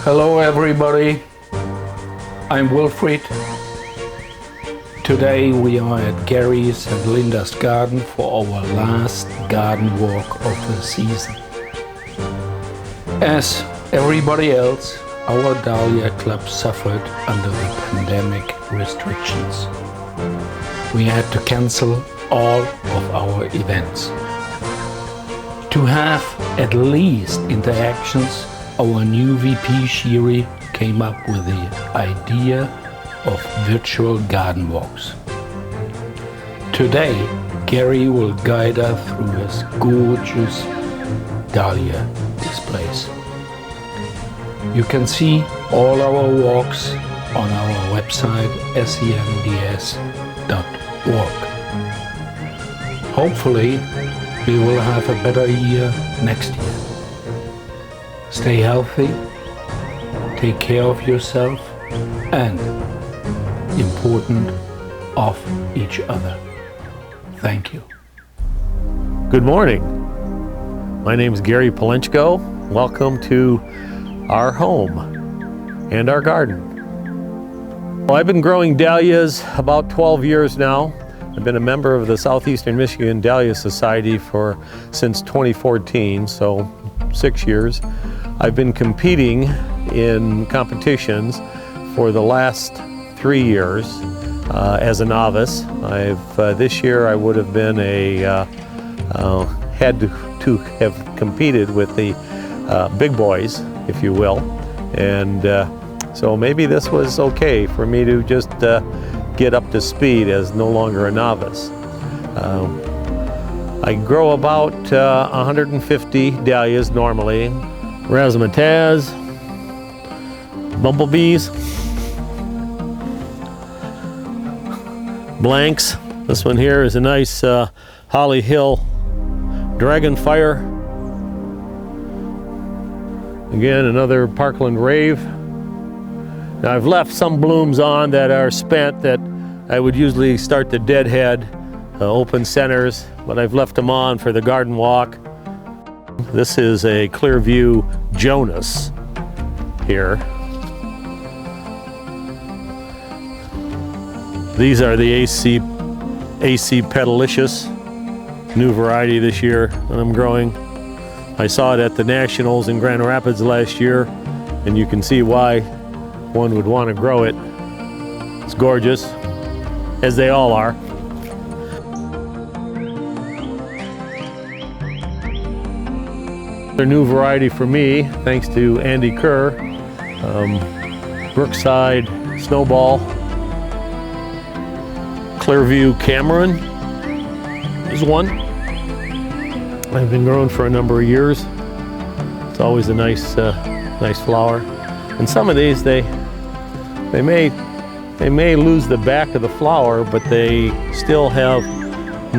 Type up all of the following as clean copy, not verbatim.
Hello everybody, I'm Wilfried. Today we are at Gary's and Linda's garden for our last garden walk of the season. As everybody else, our Dahlia Club suffered under the pandemic restrictions. We had to cancel all of our events. To have at least interactions, our new VP Shiri came up with the idea of virtual garden walks. Today, Gary will guide us through his gorgeous dahlia displays. You can see all our walks on our website semds.org. Hopefully, we will have a better year next year. Stay healthy, take care of yourself, and, important, of each other. Thank you. Good morning. My name is Gary Polenchko. Welcome to our home and our garden. Well, I've been growing dahlias about 12 years now. I've been a member of the Southeastern Michigan Dahlia Society since 2014, so 6 years. I've been competing in competitions for the last 3 years as a novice. This year I would have been had to have competed with the big boys, if you will, and so maybe this was okay for me to just get up to speed as no longer a novice. I grow about 150 dahlias normally. Razzmatazz, bumblebees, blanks. This one here is a nice Holly Hill Dragonfire. Again, another Parkland Rave. Now I've left some blooms on that are spent that I would usually start to deadhead, open centers, but I've left them on for the garden walk. This is a Clearview Jonas here. These are the AC Petalicious, new variety this year that I'm growing. I saw it at the Nationals in Grand Rapids last year, and you can see why one would want to grow it. It's gorgeous, as they all are. A new variety for me, thanks to Andy Kerr. Brookside Snowball. Clearview Cameron is one. I've been growing for a number of years. It's always a nice flower. And some of these, they may lose the back of the flower, but they still have a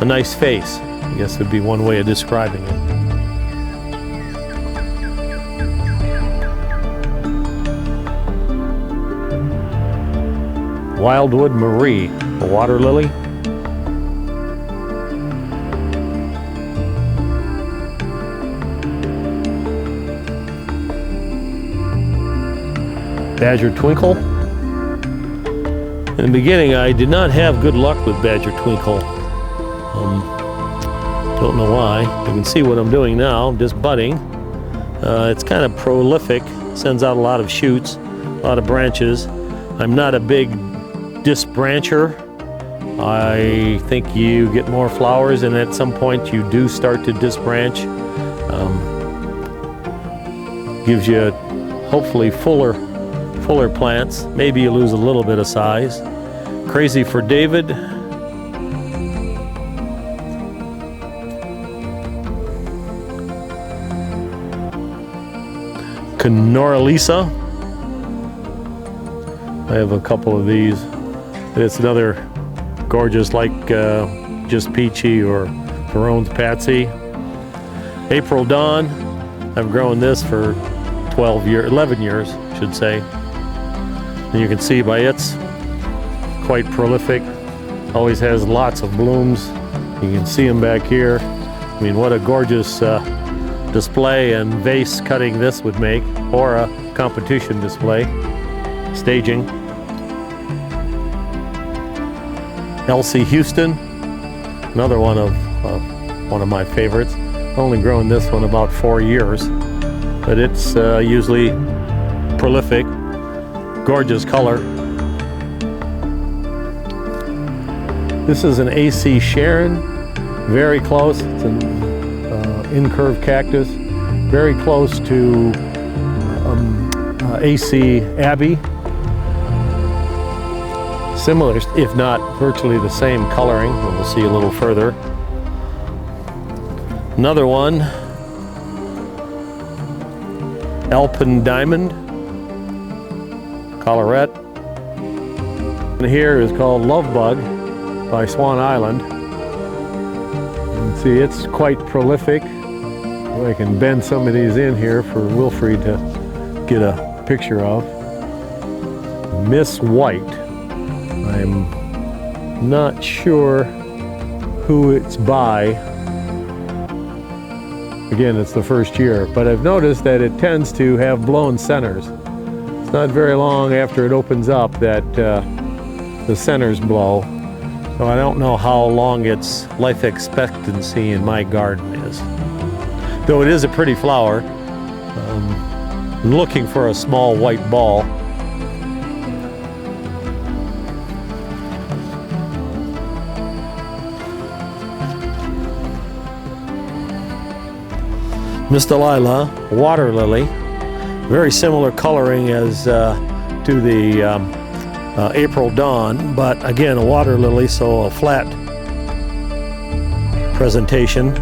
nice face. I guess would be one way of describing it. Wildwood Marie, a water lily. Badger Twinkle. In the beginning, I did not have good luck with Badger Twinkle. Don't know why. You can see what I'm doing now, I'm just budding. It's kind of prolific, sends out a lot of shoots, a lot of branches. I'm not a big disc brancher. I think you get more flowers, and at some point you do start to disc branch. Gives you hopefully fuller plants. Maybe you lose a little bit of size. Crazy for David. Noralisa. I have a couple of these. It's another gorgeous, like just Peachy or Verone's Patsy. April Dawn. I've grown this for 11 years, I should say. And you can see by its quite prolific. Always has lots of blooms. You can see them back here. I mean, what a gorgeous display and vase cutting this would make, or a competition display, staging. Elsie Houston, another one of my favorites. I've only grown this one about 4 years, but it's usually prolific, gorgeous color. This is an AC Sharon, very close. It's an incurved cactus, very close to AC Abbey. Similar, if not virtually the same coloring, but we'll see a little further. Another one, Alpine Diamond, Collarette. And here is called Love Bug by Swan Island. You can see it's quite prolific. I can bend some of these in here for Wilfried to get a picture of. Miss White. I'm not sure who it's by. Again, it's the first year, but I've noticed that it tends to have blown centers. It's not very long after it opens up that the centers blow. So I don't know how long its life expectancy in my garden is. Though it is a pretty flower. I'm looking for a small white ball. Miss Delilah, water lily, very similar coloring as to the April Dawn, but again a water lily, so a flat presentation.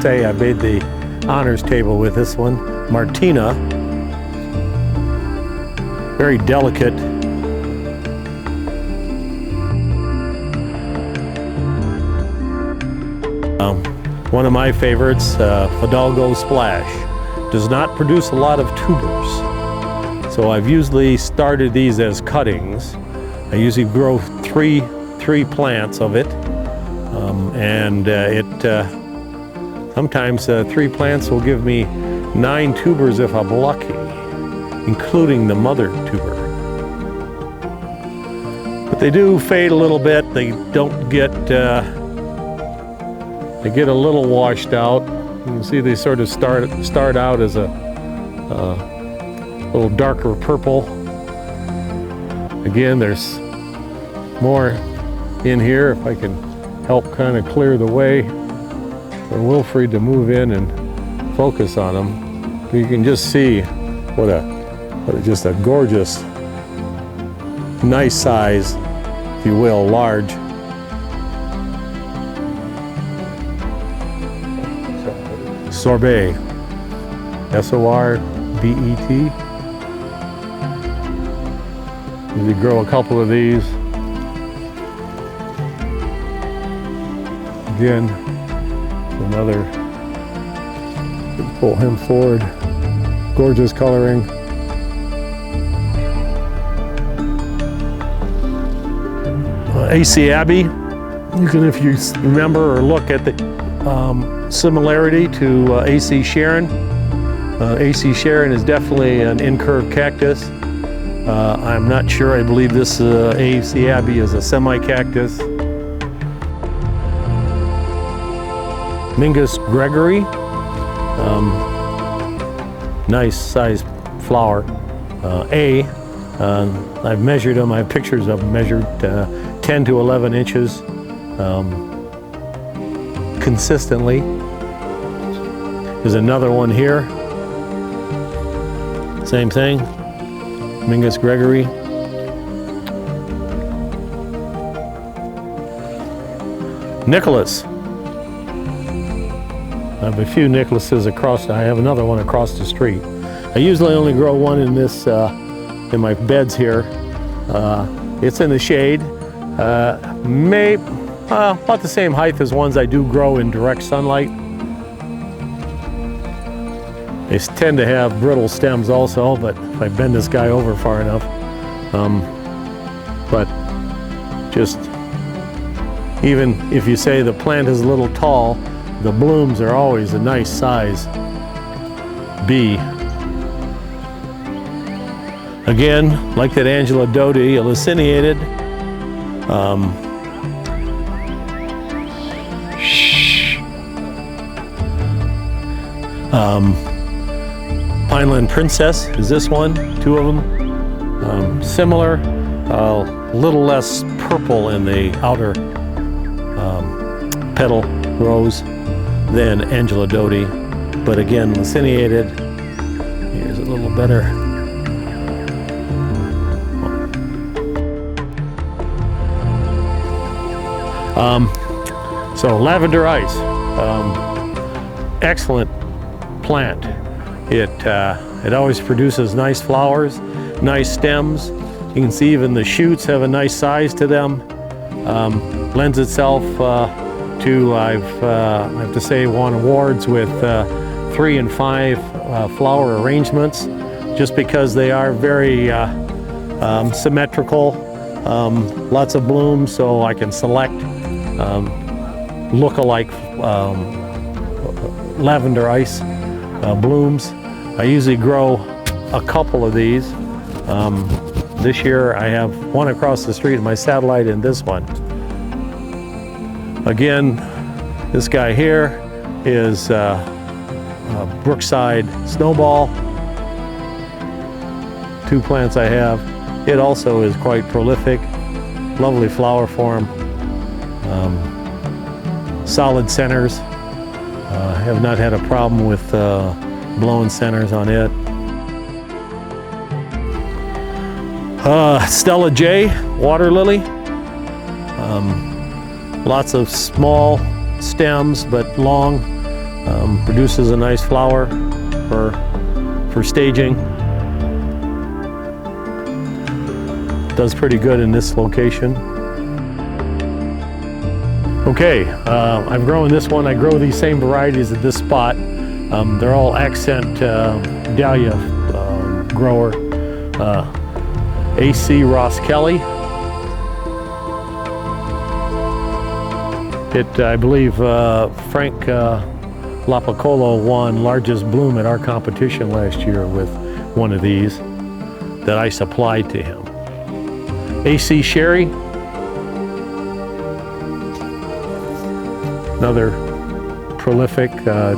Say I made the honors table with this one. Martina, very delicate. One of my favorites, Fidalgo Splash. Does not produce a lot of tubers. So I've usually started these as cuttings. I usually grow three plants of it. Sometimes 3 plants will give me 9 tubers if I'm lucky, including the mother tuber. But they do fade a little bit. They don't get, they get a little washed out. You can see they sort of start out as a little darker purple. Again, there's more in here if I can help kind of clear the way for Wilfried to move in and focus on them. You can just see what just a gorgeous, nice size, if you will, large. Sorbet, S-O-R-B-E-T. You grow a couple of these. Again, another, pull him forward, gorgeous coloring. AC Abbey, you can, if you remember or look at the similarity to AC Sharon. AC Sharon is definitely an incurved cactus. I'm not sure, I believe this AC Abbey is a semi-cactus. Mingus Gregory, nice size flower. I've measured them, I have pictures of them measured 10 to 11 inches consistently. There's another one here, same thing, Mingus Gregory. Nicholas. I have a few Nicholases across. I have another one across the street. I usually only grow one in this, in my beds here. It's in the shade. About the same height as ones I do grow in direct sunlight. They tend to have brittle stems also, but if I bend this guy over far enough. But just Even if you say the plant is a little tall, the blooms are always a nice size B. Again, like that Angela Doty, laciniated. Pineland Princess is this one, two of them. Similar, a little less purple in the outer petal rows than Angela Doty, but again, laciniated. Here's a little better. So lavender ice, excellent plant. It always produces nice flowers, nice stems. You can see even the shoots have a nice size to them. Lends itself to, I have to say, won awards with 3 and 5 flower arrangements, just because they are very symmetrical, lots of blooms, so I can select look-alike lavender ice blooms. I usually grow a couple of these. This year I have one across the street, my satellite, and this one. Again, this guy here is Brookside Snowball. 2 plants I have. It also is quite prolific. Lovely flower form. Solid centers. Have not had a problem with blown centers on it. Stella J, water lily. Lots of small stems, but long. Produces a nice flower for staging. Does pretty good in this location. Okay, I've grown this one. I grow these same varieties at this spot. They're all accent dahlia grower. A.C. Ross Kelly. I believe Frank Lapicolo won largest bloom at our competition last year with one of these that I supplied to him. A.C. Sherry. Another prolific,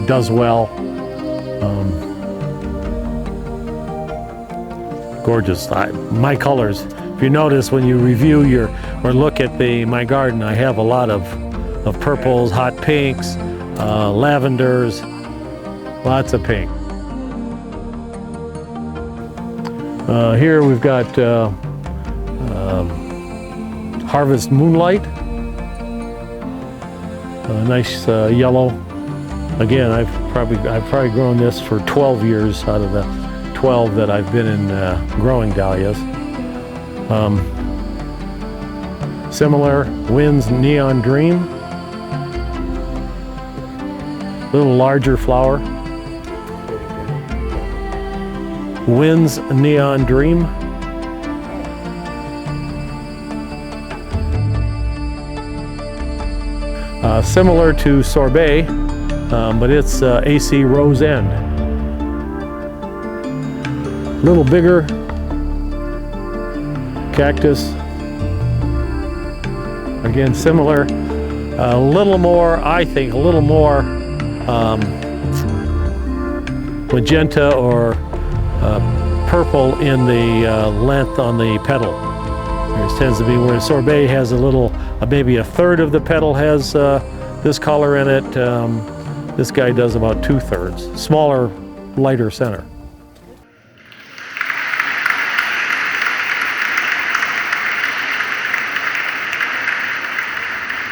does well. Gorgeous. My colors, if you notice when you review or look at my garden, I have a lot of purples, hot pinks, lavenders, lots of pink. Here we've got Harvest Moonlight. Nice yellow. Again, I've probably grown this for 12 years out of the 12 that I've been in growing dahlias. Similar, Wind's Neon Dream. Little larger flower. Wind's Neon Dream. Similar to Sorbet, but it's A.C. Rose End. Little bigger cactus. Again, similar. A little more, I think, a little more magenta or purple in the length on the petal. There tends to be where Sorbet has a little, maybe a third of the petal has this color in it. This guy does about 2/3. Smaller, lighter center.